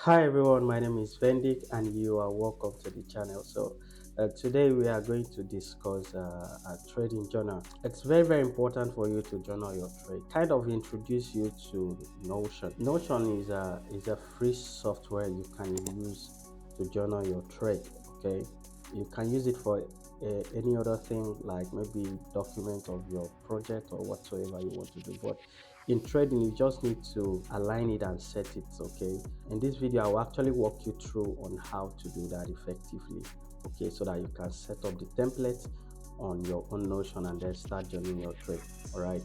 Hi everyone, my name is Vendik and you are welcome to the channel. Today we are going to discuss a trading journal. It's very important for you to journal your trade. Kind of introduce you to Notion. Notion is a free software you can use to journal your trade. Okay, you can use it for any other thing like maybe document of your project or whatsoever you want to do. But in trading, you just need to align it and set it. Okay, in this video I will actually walk you through on how to do that effectively, okay, so that you can set up the template on your own Notion and then start joining your trade. All right,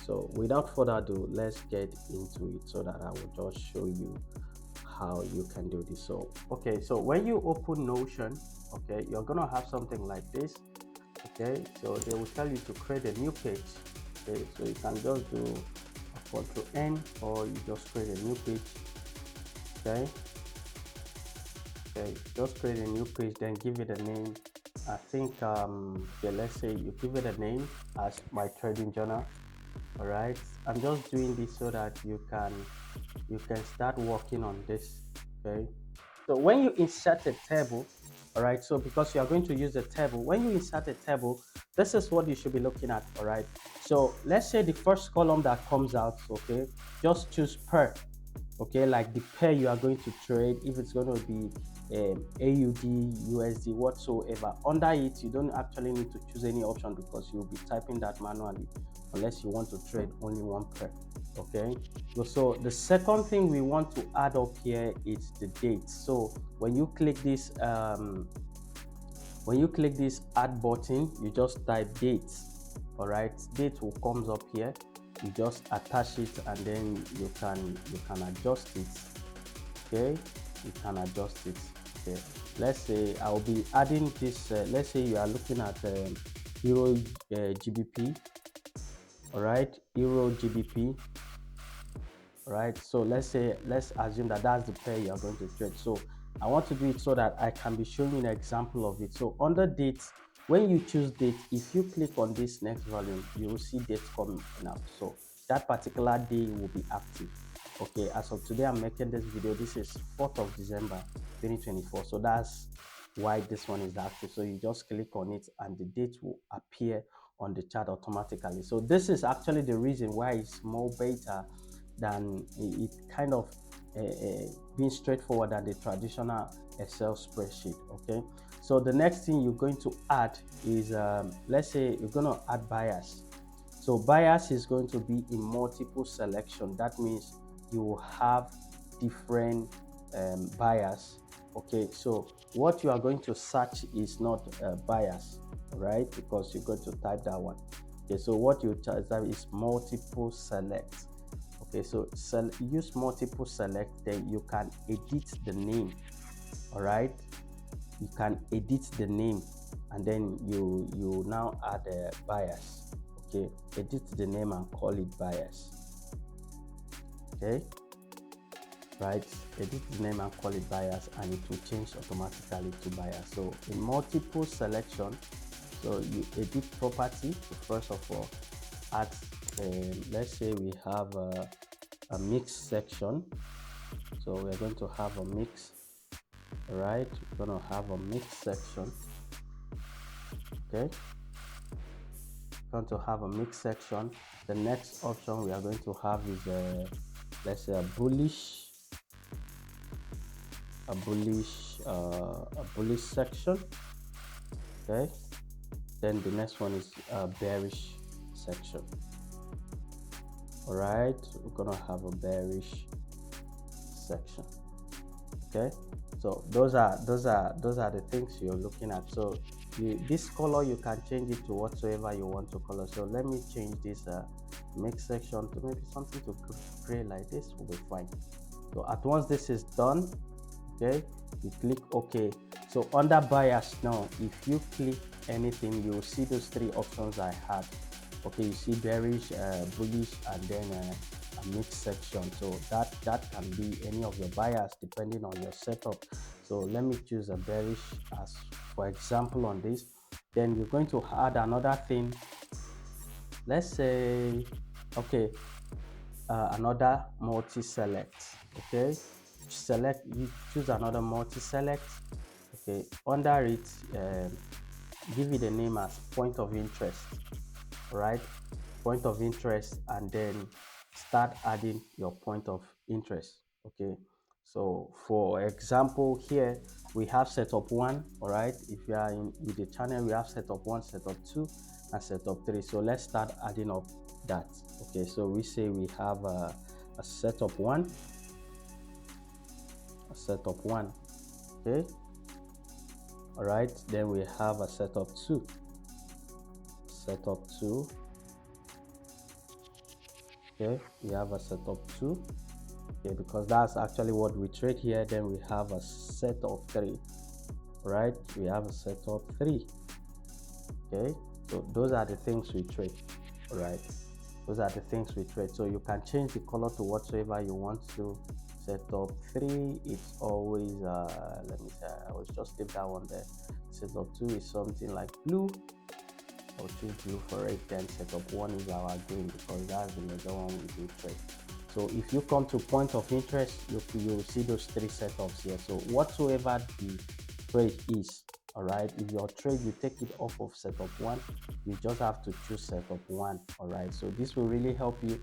so without further ado, let's get into it so that I will just show you how you can do this. So okay, so when you open Notion, okay, you're gonna have something like this. Okay, so they will tell you to create a new page. Okay, so you can just do a Ctrl N or you just create a new page. Okay, just create a new page, then give it a name. I think okay, let's say you give it a name as my trading journal. All right, I'm just doing this so that you can start working on this. Okay, so when you insert a table, all right, so because you are going to use a table, when you insert a table, this is what you should be looking at. All right, so let's say the first column that comes out, okay, just choose per. Okay, like the pair you are going to trade, if it's going to be AUD, USD, whatsoever. Under it, you don't actually need to choose any option because you'll be typing that manually unless you want to trade only one pair. Okay, so the second thing we want to add up here is the date. So when you click this add button, you just type date. All right, date will comes up here. You just attach it and then you can adjust it. Okay, you can adjust it. Okay, let's say I'll be adding this. Let's say you are looking at Euro GBP. All right, Euro GBP. All right, so let's assume that that's the pair you are going to trade. So I want to do it so that I can be showing you an example of it. So under dates, when you choose date, if you click on this next volume, you will see dates coming out. So that particular day will be active. Okay, as of today I'm making this video, this is 4th of December 2024. So that's why this one is active. So you just click on it and the date will appear on the chart automatically. So this is actually the reason why it's more better than it kind of being straightforward than the traditional Excel spreadsheet. Okay, so the next thing you're going to add is let's say you're going to add bias. So bias is going to be in multiple selection. That means you will have different bias. Okay, so what you are going to search is not bias, right? Because you're going to type that one. Okay, so what you type is multiple select. Okay, so use multiple select, then you can edit the name. All right, you can edit the name and then you now add a bias. Okay, edit the name and call it bias. Okay, right, edit the name and call it bias and it will change automatically to bias. So in multiple selection, so you edit property. So first of all, add let's say we have a mix section. So we're going to have a mix. All right, we're going to have a mix section. Okay, we're going to have a mix section. The next option we are going to have is let's say a bullish section. Okay, then the next one is a bearish section. All right, we're gonna have a bearish section. Okay, so those are the things you're looking at. So this color you can change it to whatsoever you want to color. So let me change this mix section to maybe something to gray like this will be fine. So at once this is done, okay, you click OK. So under bias now, if you click anything, you will see those three options I had. Okay, you see bearish, bullish, and then a mixed section. So that can be any of your bias depending on your setup. So let me choose a bearish as for example on this. Then you're going to add another thing. Let's say, okay, another multi-select. Okay, select, you choose another multi-select. Okay, under it, give it a name as point of interest, right? Point of interest, and then start adding your point of interest. Okay, so for example here we have setup 1. All right, if you are in with the channel, we have setup 1, setup 2, and setup 3. So let's start adding up that. Okay, so we say we have a setup 1, a setup 1. Okay, all right, then we have a setup 2, setup 2. Okay, we have a setup 2. Okay, because that's actually what we trade here. Then we have a set of 3, right? We have a set of 3. Okay, so those are the things we trade, right? Those are the things we trade. So you can change the color to whatsoever you want to. Set of 3, it's always let me say, I will just leave that one there. Set of 2 is something like blue. I'll choose blue for it. Then setup 1 is our green, because that's the major one we do trade. So if you come to point of interest, you'll see those 3 setups here. So whatsoever the trade is, all right, if your trade, you take it off of setup 1, you just have to choose setup 1. All right, so this will really help you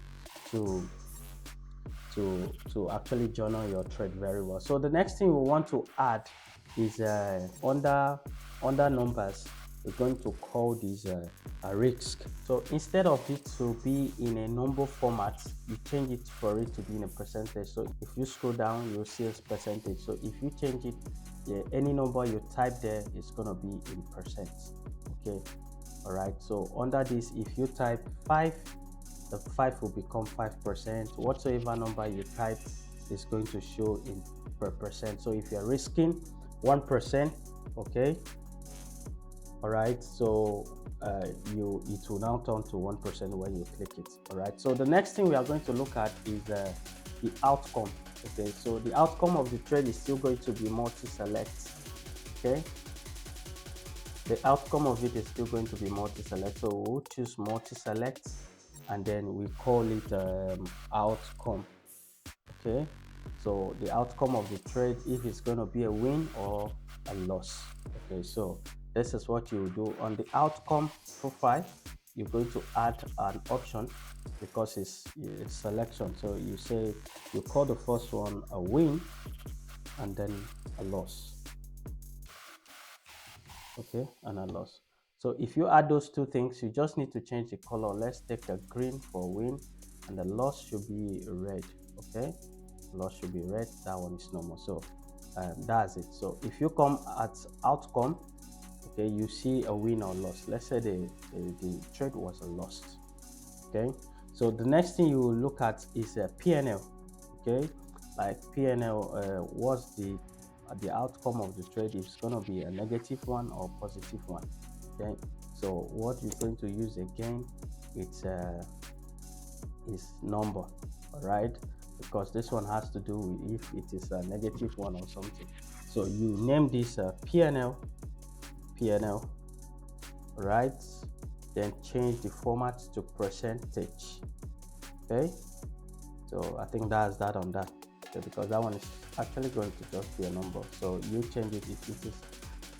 to actually journal your trade very well. So the next thing we want to add is under numbers, we're going to call this a risk. So instead of it to be in a number format, you change it for it to be in a percentage. So if you scroll down, you'll see a percentage. So if you change it, any number you type there is going to be in percent. Okay, all right, so under this, if you type 5, the 5 will become 5%. Whatsoever number you type is going to show in per percent. So if you're risking 1%, okay, all right, so it will now turn to 1% when you click it. All right, so the next thing we are going to look at is the outcome. Okay, so the outcome of the trade is still going to be multi-select. Okay, the outcome of it is still going to be multi-select. So we'll choose multi-select, and then we call it outcome. Okay, so the outcome of the trade, if it's going to be a win or a loss. Okay, so this is what you do on the outcome profile. You're going to add an option, because it's selection. So you say, you call the first one a win and then a loss. Okay, and a loss. So if you add those 2 things, you just need to change the color. Let's take a green for win, and the loss should be red. Okay, loss should be red. That one is normal. So that's it. So if you come at outcome, okay, you see a win or loss. Let's say the trade was a loss. Okay, so the next thing you will look at is a P&L. Okay, like P&L, what's the outcome of the trade, is going to be a negative one or positive one. Okay, so what you're going to use again, it's is number. All right, because this one has to do with if it is a negative one or something. So you name this P&L, right? Then change the format to percentage. Okay, so I think that's that on that. Okay, because that one is actually going to just be a number. So you change it. If it is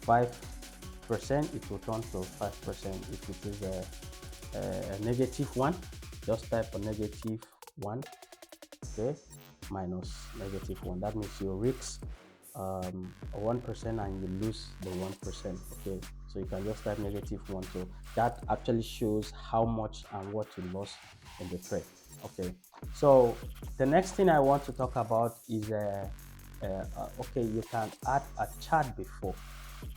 5%, it will turn to 5%. If it is a negative one, just type a negative 1. Okay, minus negative 1. That means you risk 1% and you lose the 1%. Okay, so you can just type negative 1. So that actually shows how much and what you lost in the trade. Okay, so the next thing I want to talk about is okay, you can add a chart before.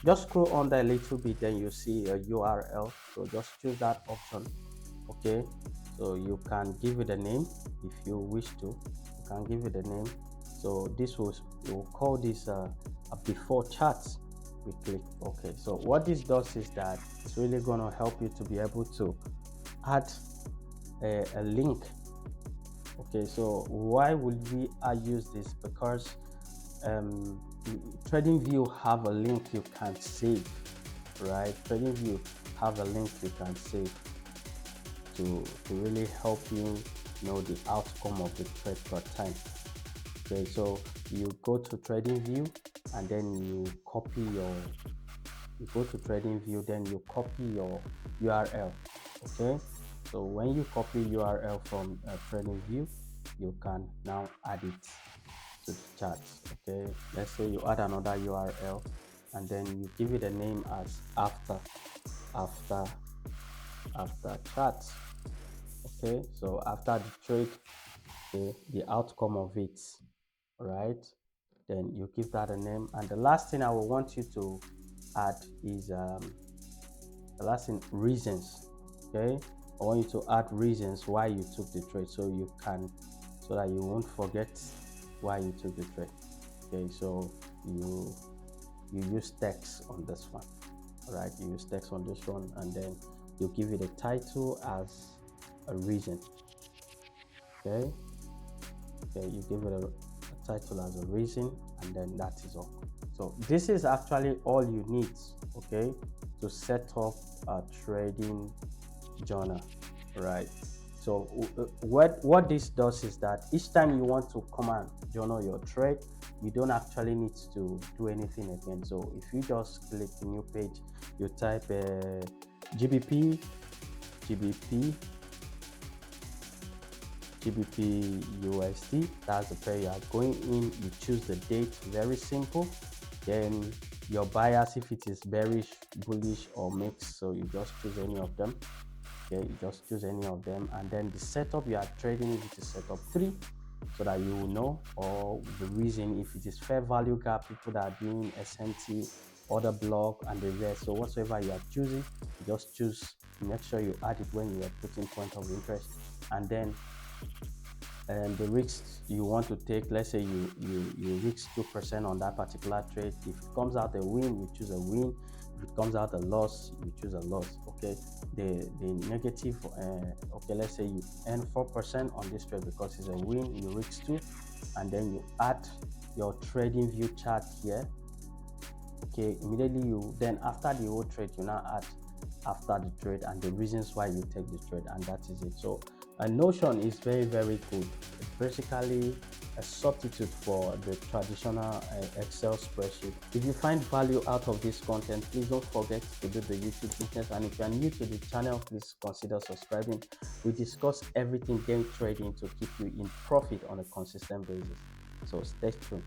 Just scroll under a little bit, then you see a URL. So just choose that option. Okay, so you can give it a name if you wish to. You can give it a name. So this we'll call this a before chart. We click OK. So what this does is that it's really going to help you to be able to add a link. Okay, so why would we use this? Because TradingView have a link you can save, right? TradingView have a link you can save to really help you know the outcome of the trade per time. Okay, so you go to trading view and then you copy your, you go to trading view, then you copy your URL. Okay, so when you copy URL from trading view, you can now add it to the chart. Okay, let's say you add another URL and then you give it a name as after chart. Okay, so after the trade, the outcome of it, right? Then you give that a name. And the last thing I will want you to add is the last thing, reasons. Okay, I want you to add reasons why you took the trade, so you can, so that you won't forget why you took the trade. Okay, so you use text on this one. All right, you use text on this one, and then you give it a title as a reason. Okay, you give it a title as a reason, and then that is all. So this is actually all you need, okay, to set up a trading journal, right? So what this does is that each time you want to come and journal your trade, you don't actually need to do anything again. So if you just click new page, you type GBP, GBP, GBP USD, that's the pair you are going in. You choose the date, very simple. Then your bias, if it is bearish, bullish, or mixed, so you just choose any of them. Okay, you just choose any of them, and then the setup you are trading, if it is setup 3, so that you will know, or the reason, if it is fair value gap, people that are doing SMT, order block, and the rest. So whatsoever you are choosing, you just choose, make sure you add it when you are putting point of interest. And then the risks you want to take, let's say you risk 2% on that particular trade. If it comes out a win, you choose a win. If it comes out a loss, you choose a loss. Okay, the negative, okay, let's say you earn 4% on this trade because it's a win, you risk 2, and then you add your trading view chart here. Okay, immediately you, then after the whole trade, you now add after the trade and the reasons why you take the trade, and that is it. So Notion is very, very good. It's basically a substitute for the traditional Excel spreadsheet. If you find value out of this content, please don't forget to do the YouTube business, and if you are new to the channel, please consider subscribing. We discuss everything game trading to keep you in profit on a consistent basis. So stay tuned.